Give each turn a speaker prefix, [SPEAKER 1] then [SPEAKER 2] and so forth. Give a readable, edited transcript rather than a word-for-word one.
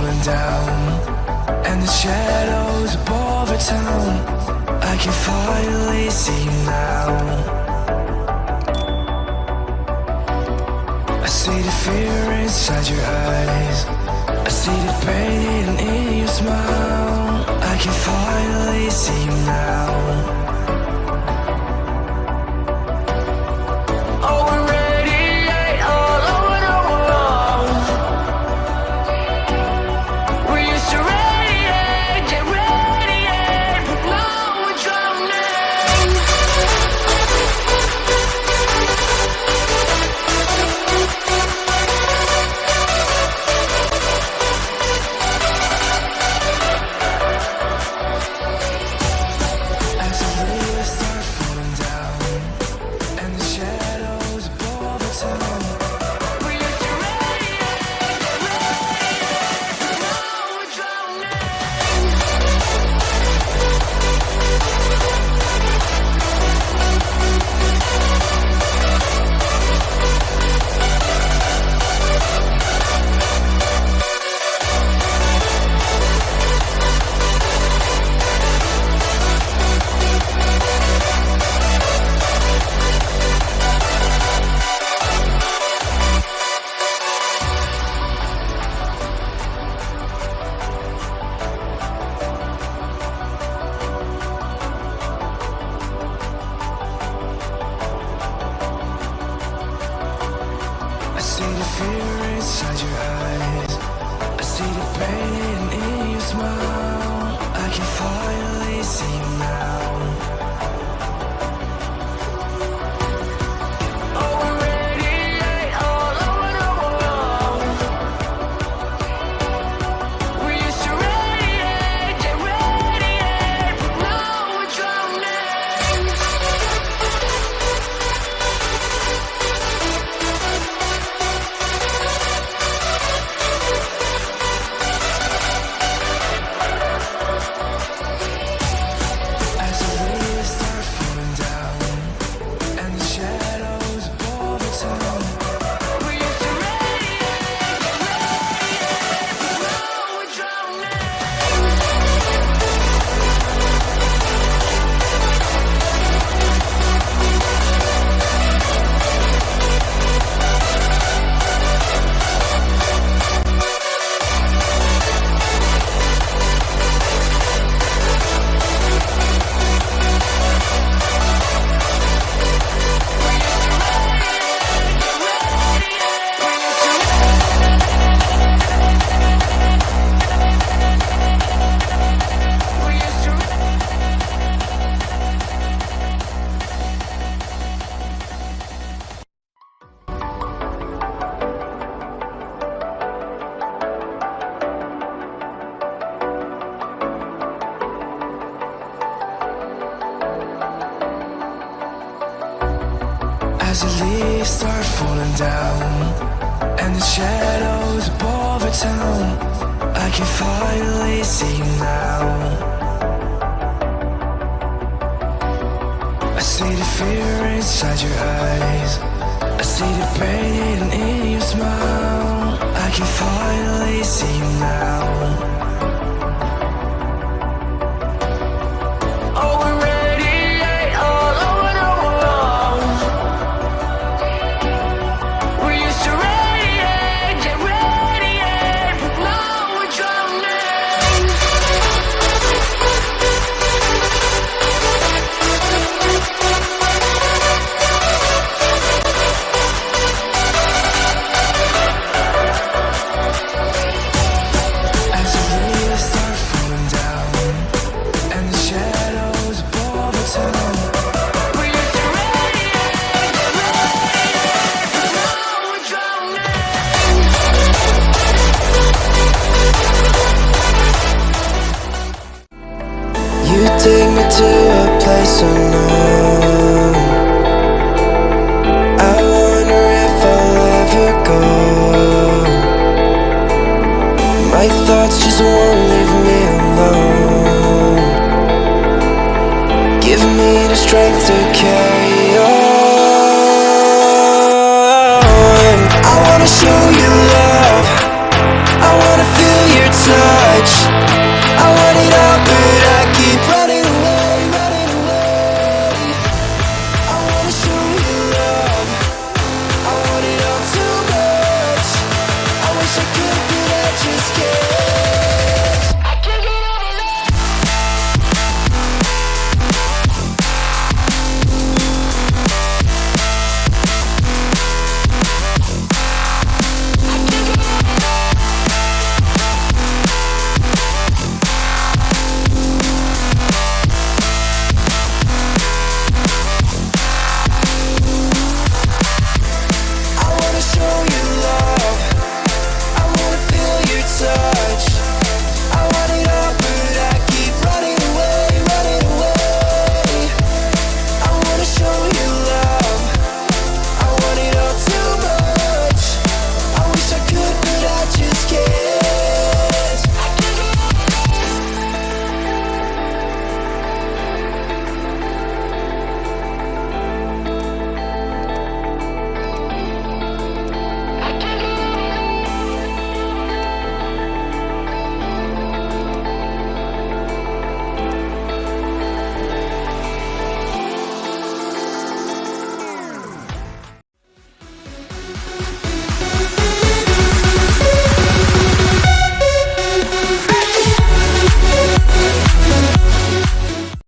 [SPEAKER 1] falling down, and the shadows above our town, I can finally see you now. I see the fear inside your eyes, I see the pain hidden in your smile. I can finally see you now. Oh, we're radiate all over the world. We used to radiate, get radiate, but now we're drowning. As the leaves start falling down, and the shadows above the town, we used to radiate, but now we're drowning. I see the fear inside your eyes, I see the pain hidden in your smile. I can finally see you now. Oh, we radiate all over the world. We used to radiate, get radiate, but now we're drowning. As the leaves start falling down, and the shadows above the town, we used to radiate, but now we're drowning. As the leaves start falling down, and the shadows above our town, I can finally see you now. I see the fear inside your eyes, I see the pain hidden in your smile. I can finally see you now. Oh, we radiate all over the world. We used to radiate, get radiate, but now we're drowning. As the leaves start falling down, and the shadows above the town, we used to radiate, get radiate, but now we're drowning. You take me to a place unknown. I wonder if I'll ever go. My thoughts just won't leave me alone. Give me the strength to carry on. I wanna show you love, I wanna